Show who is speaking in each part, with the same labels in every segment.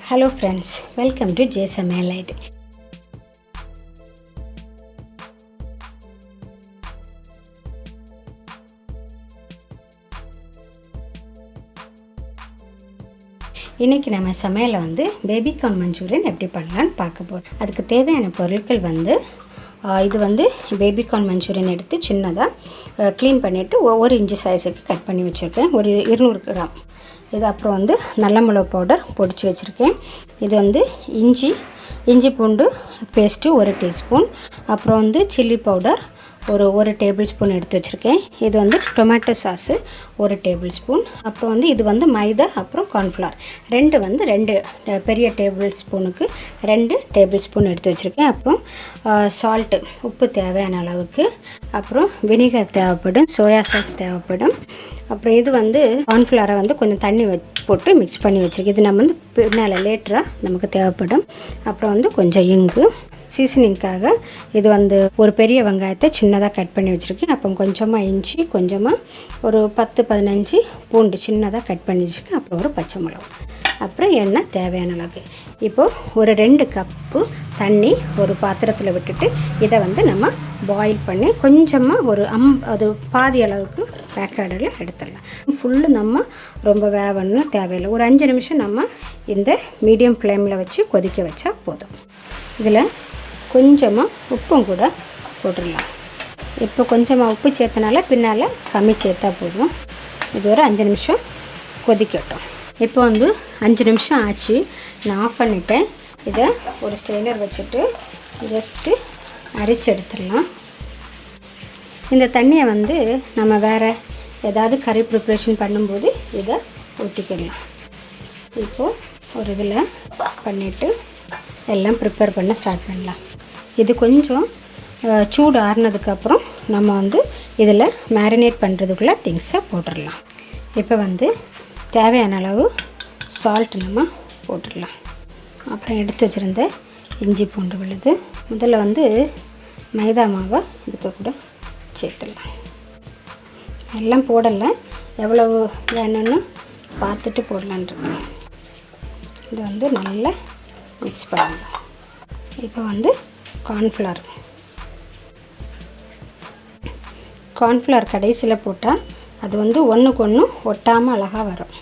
Speaker 1: Hello friends, welcome to SAMAYAL. இன்னைக்கு நம்ம சமையல்ல பேபி கார்ன் மஞ்சூரியன் எப்படி பண்ணலாம்னு பார்க்க போறோம். அதுக்கு தேவையான பொருட்கள் இது பேபி கார்ன் மஞ்சூரியன் எடுத்து சின்னதா க்ளீன் பண்ணிட்டு 1 இன்ச் சைஸ்க்கு கட் பண்ணி வச்சிருக்கேன். ஒரு 200 கிராம். இது அப்புறம் நல்ல மிளகு பவுடர் பொடிச்சு வச்சிருக்கேன். இது இஞ்சி பூண்டு பேஸ்ட் 1 டீஸ்பூன். அப்புறம் சில்லி பவுடர் ஒரு டேபிள் ஸ்பூன் எடுத்து வச்சிருக்கேன். இது டொமேட்டோ சாஸ் 1 டேபிள் ஸ்பூன். அப்புறம் இது மைதா அப்புறம் கார்ன்ஃப்ளவர் ரெண்டு பெரிய டேபிள் ஸ்பூனுக்கு 2 டேபிள் ஸ்பூன் எடுத்து வச்சிருக்கேன். அப்புறம் சால்ட் உப்பு தேவையான அளவுக்கு. அப்புறம் வினிகர் தேவைப்படும், சோயா சாஸ் தேவைப்படும். அப்புறம் இது கார்ன்ஃப்ளவரை கொஞ்சம் தண்ணி போட்டு மிக்ஸ் பண்ணி வச்சிருக்கேன். இது நம்ம பின்னால் லேட்டராக நமக்கு தேவைப்படும். அப்புறம் கொஞ்சம் இங்கு சீசனிங்காக இது ஒரு பெரிய வெங்காயத்தை சின்னதாக கட் பண்ணி வச்சுருக்கேன். அப்புறம் கொஞ்சமாக இஞ்சி, கொஞ்சமாக ஒரு 10-15 பூண்டு சின்னதாக கட் பண்ணி வச்சுருக்கேன். அப்புறம் ஒரு பச்சை மிளகு, அப்புறம் எண்ணெய் தேவையான அளவுக்கு. இப்போது ஒரு 2 கப்பு தண்ணி ஒரு பாத்திரத்தில் விட்டுட்டு இதை நம்ம பாயில் பண்ணி கொஞ்சமாக அது பாதி அளவுக்கு பேக்கடில் எடுத்துடலாம். ஃபுல்லு நம்ம ரொம்ப வேகணும்னு தேவையில்லை. ஒரு 5 நிமிஷம் நம்ம இந்த மீடியம் ஃப்ளேமில் வச்சு கொதிக்க வச்சா போதும். இதில் கொஞ்சமாக உப்பும் கூட போட்டுடலாம். இப்போ கொஞ்சமாக உப்பு சேர்த்தனால பின்னால் கம்மி சேர்த்தா போதும். இது ஒரு 5 நிமிஷம் கொதிக்கட்டும். இப்போ 5 நிமிஷம் ஆச்சு. நான் ஆஃப் பண்ணிட்டேன். இதை ஒரு ஸ்ட்ரெயினர் வச்சுட்டு ஜஸ்ட்டு அரிச்சு எடுத்துடலாம். இந்த தண்ணியை நம்ம வேறு ஏதாவது கறி ப்ரிப்ரேஷன் பண்ணும்போது இதை ஊற்றிக்கிடலாம். இப்போது ஒரு இதில் பண்ணிவிட்டு எல்லாம் ப்ரிப்பேர் பண்ண ஸ்டார்ட் பண்ணலாம். இது கொஞ்சம் சூடு ஆறுனதுக்கப்புறம் நம்ம இதில் மேரினேட் பண்ணுறதுக்குள்ளே திங்ஸை போட்டுடலாம். இப்போ தேவையான அளவு சால்ட் நம்ம போட்டுடலாம். அப்புறம் எடுத்து வச்சுருந்த இஞ்சி பூண்டு விழுது. முதல்ல மைதா மாவை இதுக்கு கூட சேர்த்துடலாம். எல்லாம் போடலை, எவ்வளவு வேணும்னு பார்த்துட்டு போடலான்ட்டு. இது நல்லா மிக்ஸ் பண்ணலாம். இப்போ கார்ன்ஃப்ளவர் கடைசியில் போட்டால் அது ஒன்றுக்கு ஒன்று ஒட்டாமல் அழகாக வரும்.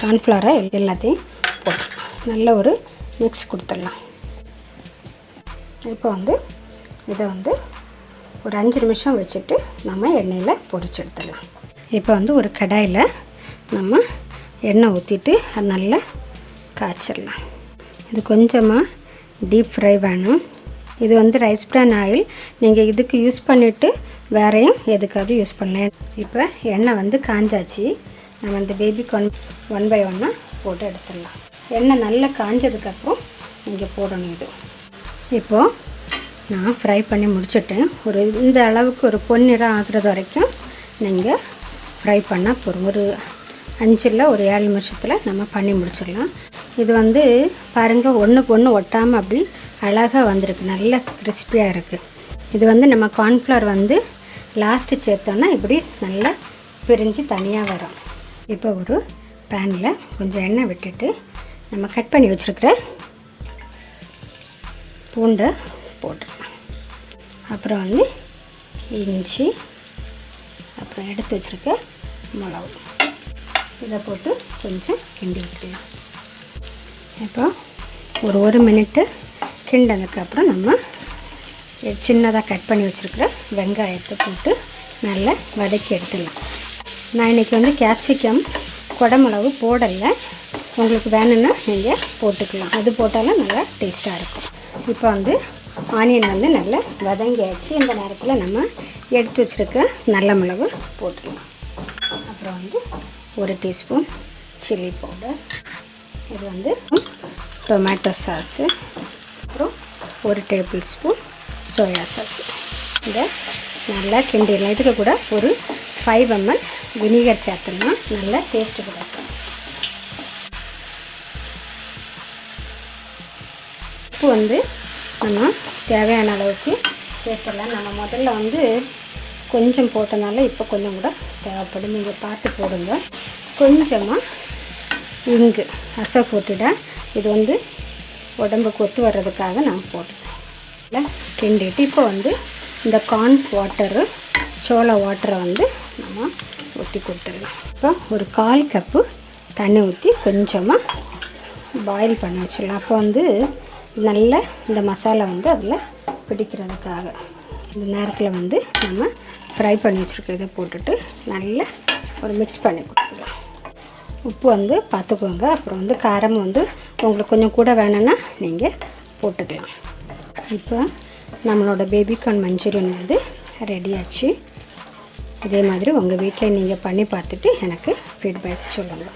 Speaker 1: கார்ன்ஃப்ளவரை எல்லாத்தையும் போட்டு நல்ல ஒரு மிக்ஸ் கொடுத்துடலாம். இப்போ இதை ஒரு 5 நிமிஷம் வச்சுட்டு நம்ம எண்ணெயில் பொரிச்சு எடுத்துடலாம். இப்போ ஒரு கடாயில் நம்ம எண்ணெய் ஊற்றிட்டு அது நல்லா காய்ச்சிடலாம். இது கொஞ்சமாக டீப் ஃப்ரை வேணும். இது ரைஸ் பிரான் ஆயில். நீங்கள் இதுக்கு யூஸ் பண்ணிவிட்டு வேறையும் எதுக்காவது யூஸ் பண்ணலாம். இப்போ எண்ணெய் காஞ்சாச்சு. நம்ம இந்த பேபி கார்ன் 1 by 1 போட்டு எடுத்துடலாம். எண்ணெய் நல்லா காஞ்சதுக்கப்புறம் நீங்கள் போடணும். இது இப்போது நான் ஃப்ரை பண்ணி முடிச்சுட்டேன். இந்த அளவுக்கு ஒரு பொன்னிறம் ஆகுறது வரைக்கும் நீங்கள் ஃப்ரை பண்ணால் போதும். ஒரு 5 இல்லை ஒரு 7 நிமிஷத்தில் நம்ம பண்ணி முடிச்சிடலாம். இது பாருங்கள், ஒன்றுக்கு ஒன்று ஒட்டாமல் அப்படி அழகாக வந்திருக்கு. நல்ல கிறிஸ்பியாக இருக்குது. இது நம்ம கார்ன்ஃப்ளவர் லாஸ்ட்டு சேர்த்தோன்னா இப்படி நல்லா பிரிஞ்சு தனியாக வரும். இப்போ ஒரு பேனில் கொஞ்சம் எண்ணெய் விட்டுட்டு நம்ம கட் பண்ணி வச்சுருக்கிற பூண்டை போட்டுடலாம். அப்புறம் இஞ்சி, அப்புறம் எடுத்து வச்சுருக்க மிளகு இதை போட்டு கொஞ்சம் கிண்டி விட்டுடலாம். இப்போ ஒரு 1 மினிட்டு கிண்டதுக்கப்புறம் நம்ம சின்னதாக கட் பண்ணி வச்சுருக்கிற வெங்காயத்தை போட்டு நல்லா வதக்கி எடுத்துடலாம். நான் இன்றைக்கி கேப்சிகம் குடமிளகு போடலை. உங்களுக்கு வேணும்னா நீங்கள் போட்டுக்கலாம். அது போட்டாலும் நல்லா டேஸ்ட்டாக இருக்கும். இப்போ ஆனியன் நல்லா வதங்கியாச்சு. இந்த நேரத்தில் நம்ம எடுத்து வச்சுருக்க நல்ல மிளகு போட்டுக்கலாம். அப்புறம் 1 டீஸ்பூன் சில்லி பவுடர். இது டொமேட்டோ சாஸு. அப்புறம் 1 டேபிள் ஸ்பூன் சோயா சாஸ். இதை நல்லா கிண்டிடலாம். இதுக்கு கூட ஒரு 5 ml வினிகர் சேர்த்தோம்னா நல்லா டேஸ்ட்டு கிடைக்கும். உப்பு நம்ம தேவையான அளவுக்கு சேர்த்துடலாம். நம்ம முதல்ல கொஞ்சம் போட்டனால இப்போ கொஞ்சம் கூட தேவைப்படும். நீங்கள் பார்த்து போடுங்க. கொஞ்சமாக இங்கு அசை போட்டுட இது வந்து உடம்புக்கு ஒத்து வர்றதுக்காக நான் போட்டுட்டேன். கிண்டிட்டு இப்போ வந்து இந்த கார்ன் வாட்டரு, சோளா வாட்டரை வந்து நம்ம ஊற்றி கொடுத்துடலாம். இப்போ ஒரு 1/4 கப்பு தண்ணி ஊற்றி கொஞ்சமாக பாயில் பண்ணி வச்சிடலாம். அப்போ வந்து நல்ல இந்த மசாலா வந்து அதில் பிடிக்கிறதுக்காக இந்த நேரத்தில் வந்து நம்ம ஃப்ரை பண்ணி வச்சுருக்கிறத போட்டுட்டு நல்லா ஒரு மிக்ஸ் பண்ணி கொடுத்துக்கலாம். உப்பு வந்து பார்த்துக்கோங்க. அப்புறம் வந்து காரம் வந்து உங்களுக்கு கொஞ்சம் கூட வேணும்னா நீங்கள் போட்டுக்கலாம். இப்போ நம்மளோட பேபிகார்ன் மஞ்சூரியன் வந்து ரெடி ஆச்சு. இதே மாதிரி உங்கள் வீட்டில் நீங்கள் பண்ணி பார்த்துட்டு எனக்கு ஃபீட்பேக் சொல்லுங்கள்.